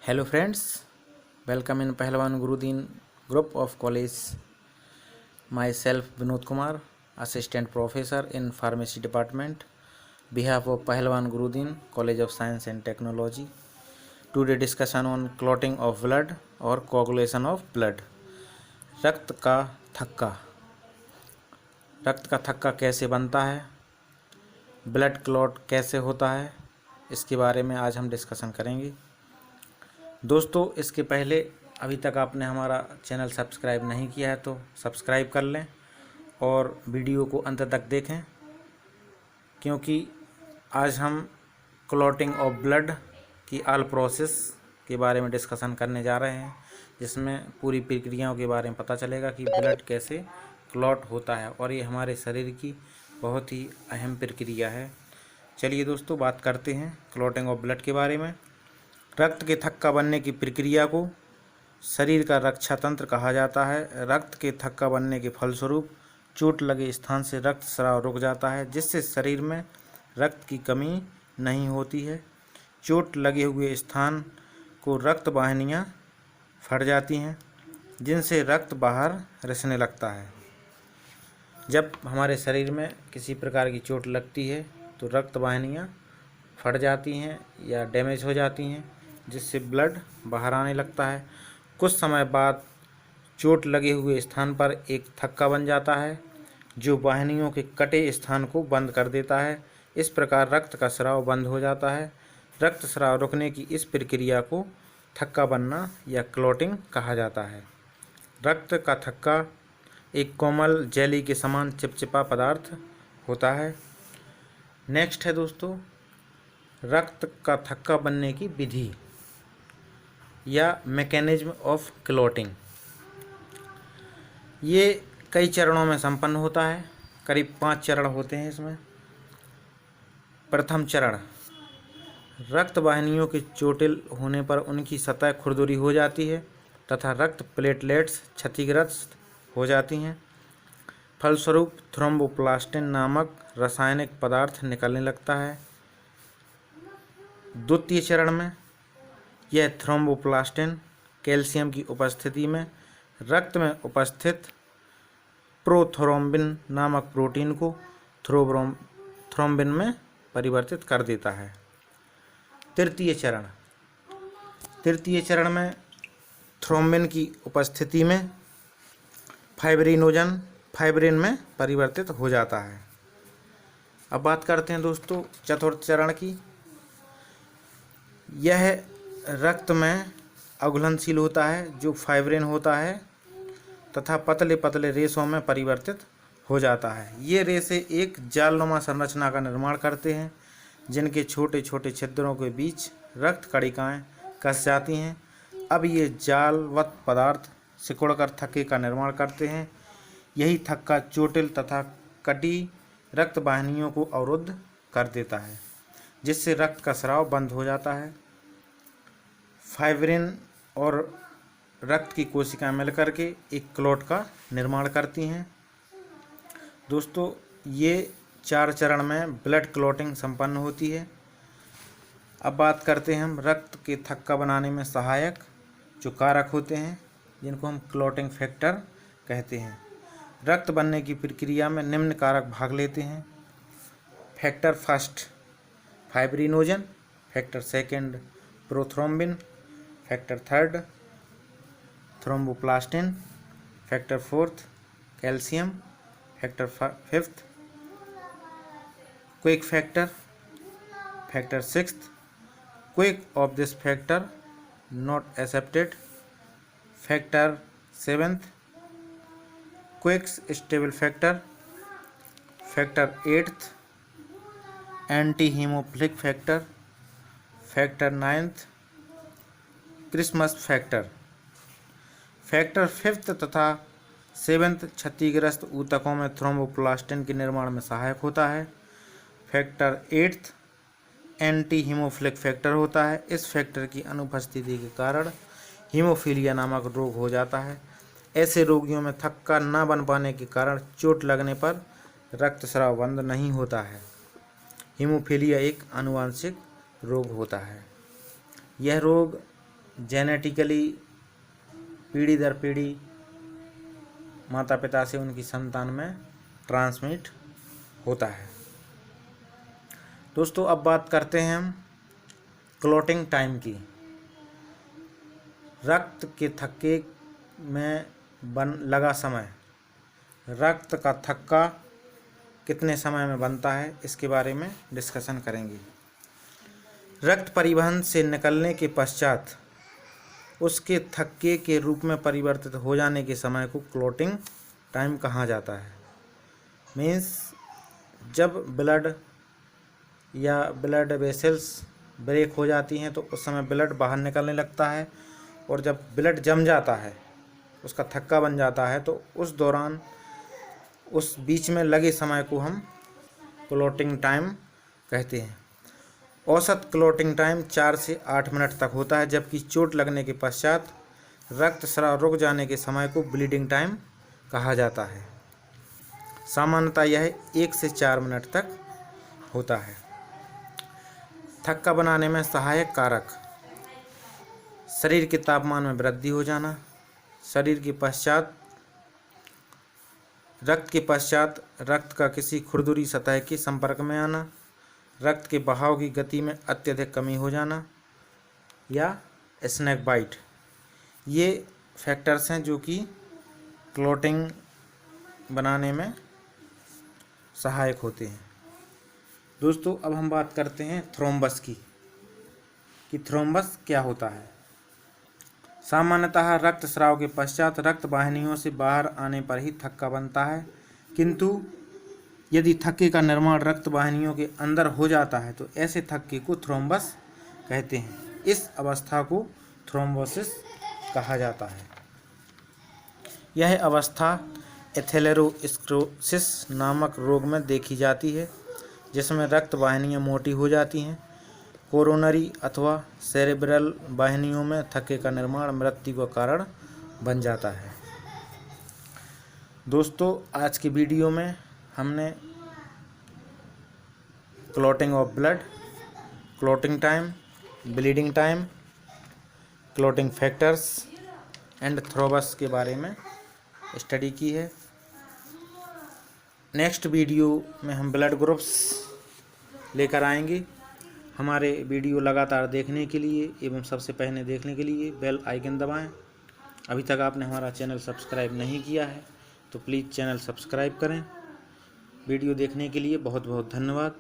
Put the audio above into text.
Hello friends, welcome in Pahalwan Gurudin group of college. Myself Vinod Kumar, Assistant Professor in Pharmacy Department, behalf of Pahalwan Gurudin College of Science and Technology. Today discussion on clotting of blood or coagulation of blood. रक्त का थक्का। रक्त का थक्का कैसे बनता है, blood clot कैसे होता है, इसके बारे में आज हम डिस्कशन करेंगे। दोस्तों, इसके पहले अभी तक आपने हमारा चैनल सब्सक्राइब नहीं किया है तो सब्सक्राइब कर लें और वीडियो को अंत तक देखें, क्योंकि आज हम क्लॉटिंग ऑफ ब्लड की ऑल प्रोसेस के बारे में डिस्कशन करने जा रहे हैं, जिसमें पूरी प्रक्रियाओं के बारे में पता चलेगा कि ब्लड कैसे क्लॉट होता है, और ये हमारे शरीर की बहुत ही अहम प्रक्रिया है। चलिए दोस्तों, बात करते हैं क्लॉटिंग ऑफ ब्लड के बारे में। रक्त के थक्का बनने की प्रक्रिया को शरीर का रक्षा तंत्र कहा जाता है। रक्त के थक्का बनने के फलस्वरूप चोट लगे स्थान से रक्त स्राव रुक जाता है, जिससे शरीर में रक्त की कमी नहीं होती है। चोट लगे हुए स्थान को रक्त वाहिनियाँ फट जाती हैं, जिनसे रक्त बाहर रिसने लगता है। जब हमारे शरीर में किसी प्रकार की चोट लगती है तो रक्त वाहिनियाँ फट जाती हैं या डैमेज हो जाती हैं, जिससे ब्लड बाहर आने लगता है। कुछ समय बाद चोट लगे हुए स्थान पर एक थक्का बन जाता है, जो वाहिनियों के कटे स्थान को बंद कर देता है। इस प्रकार रक्त का स्राव बंद हो जाता है। रक्त स्राव रुकने की इस प्रक्रिया को थक्का बनना या क्लॉटिंग कहा जाता है। रक्त का थक्का एक कोमल जेली के समान चिपचिपा पदार्थ होता है। नेक्स्ट है दोस्तों, रक्त का थक्का बनने की विधि या मैकेनिज्म ऑफ क्लॉटिंग। ये कई चरणों में संपन्न होता है। करीब 5 चरण होते हैं इसमें। प्रथम चरण, रक्त वाहिनियों के चोटिल होने पर उनकी सतह खुरदुरी हो जाती है तथा रक्त प्लेटलेट्स क्षतिग्रस्त हो जाती हैं। फलस्वरूप थ्रोम्बोप्लास्टिन नामक रासायनिक पदार्थ निकलने लगता है। द्वितीय चरण में यह थ्रोम्बोप्लास्टिन कैल्शियम की उपस्थिति में रक्त में उपस्थित प्रोथ्रोम्बिन नामक प्रोटीन को थ्रोम्बिन में परिवर्तित कर देता है। तृतीय चरण में थ्रोम्बिन की उपस्थिति में फाइब्रिनोजन फाइब्रिन में परिवर्तित हो जाता है। अब बात करते हैं दोस्तों चतुर्थ चरण की। यह रक्त में अघुलनशील होता है, जो फाइब्रिन होता है तथा पतले पतले रेशों में परिवर्तित हो जाता है। ये रेशे एक जालनुमा संरचना का निर्माण करते हैं, जिनके छोटे छोटे छिद्रों के बीच रक्त कणिकाएं कस जाती हैं। अब ये जालवत पदार्थ सिकुड़कर थक्के का निर्माण करते हैं। यही थक्का चोटिल तथा कटी रक्त वाहिनियों को अवरुद्ध कर देता है, जिससे रक्त का स्राव बंद हो जाता है। फाइब्रिन और रक्त की कोशिकाएं मिलकर के एक क्लॉट का निर्माण करती हैं। दोस्तों, ये 4 चरण में ब्लड क्लॉटिंग संपन्न होती है। अब बात करते हैं हम रक्त के थक्का बनाने में सहायक जो कारक होते हैं, जिनको हम क्लॉटिंग फैक्टर कहते हैं। रक्त बनने की प्रक्रिया में निम्न कारक भाग लेते हैं। Factor first fibrinogen, factor second prothrombin, factor third thromboplastin, factor fourth calcium, factor fifth quick factor, factor sixth quick of this factor not accepted, factor seventh quick stable factor, factor eighth anti haemophilic factor, factor ninth Christmas factor. Factor fifth तथा seventh क्षतिग्रस्त ऊतकों में thromboplastin के निर्माण में सहायक होता है। Factor eighth anti haemophilic factor होता है। इस फैक्टर की अनुपस्थिति के कारण हीमोफीलिया नामक रोग हो जाता है। ऐसे रोगियों में थक्का न बन पाने के कारण चोट लगने पर रक्तस्राव बंद नहीं होता है। हीमोफीलिया एक आनुवंशिक रोग होता है। यह रोग जेनेटिकली पीढ़ी दर पीढ़ी माता पिता से उनकी संतान में ट्रांसमिट होता है। दोस्तों अब बात करते हैं हम क्लॉटिंग टाइम की। रक्त के थक्के में लगा समय, रक्त का थक्का कितने समय में बनता है, इसके बारे में डिस्कशन करेंगे। रक्त परिवहन से निकलने के पश्चात उसके थक्के के रूप में परिवर्तित हो जाने के समय को क्लॉटिंग टाइम कहा जाता है। मीन्स जब ब्लड या ब्लड वेसल्स ब्रेक हो जाती हैं तो उस समय ब्लड बाहर निकलने लगता है, और जब ब्लड जम जाता है, उसका थक्का बन जाता है, तो उस दौरान उस बीच में लगे समय को हम क्लॉटिंग टाइम कहते हैं। औसत क्लॉटिंग टाइम 4 से 8 मिनट तक होता है, जबकि चोट लगने के पश्चात रक्त स्राव रुक जाने के समय को ब्लीडिंग टाइम कहा जाता है। सामान्यतः यह 1 से 4 मिनट तक होता है। थक्का बनाने में सहायक कारक: शरीर के तापमान में वृद्धि हो जाना, शरीर के पश्चात रक्त का किसी खुरदुरी सतह के संपर्क में आना, रक्त के बहाव की गति में अत्यधिक कमी हो जाना, या स्नेक बाइट। ये फैक्टर्स हैं जो कि क्लॉटिंग बनाने में सहायक होते हैं। दोस्तों अब हम बात करते हैं थ्रोम्बस की, कि थ्रोम्बस क्या होता है। सामान्यतः रक्तस्राव के पश्चात रक्त वाहिनियों से बाहर आने पर ही थक्का बनता है, किंतु यदि थक्के का निर्माण रक्त वाहिनियों के अंदर हो जाता है तो ऐसे थक्के को थ्रोम्बस कहते हैं। इस अवस्था को थ्रोम्बोसिस कहा जाता है। यह अवस्था एथेरोस्क्लेरोसिस नामक रोग में देखी जाती है, जिसमें रक्त वाहिनियाँ मोटी हो जाती हैं। कोरोनरी अथवा सेरेब्रल वाहिनियों में थक्के का निर्माण मृत्यु का कारण बन जाता है। दोस्तों आज की वीडियो में हमने clotting of blood, clotting time, bleeding time, clotting factors and thrombus के बारे में स्टडी की है। नेक्स्ट वीडियो में हम ब्लड ग्रुप्स लेकर आएंगे। हमारे वीडियो लगातार देखने के लिए एवं सबसे पहले देखने के लिए बेल आइकन दबाएं। अभी तक आपने हमारा चैनल सब्सक्राइब नहीं किया है तो प्लीज़ चैनल सब्सक्राइब करें। वीडियो देखने के लिए बहुत बहुत धन्यवाद।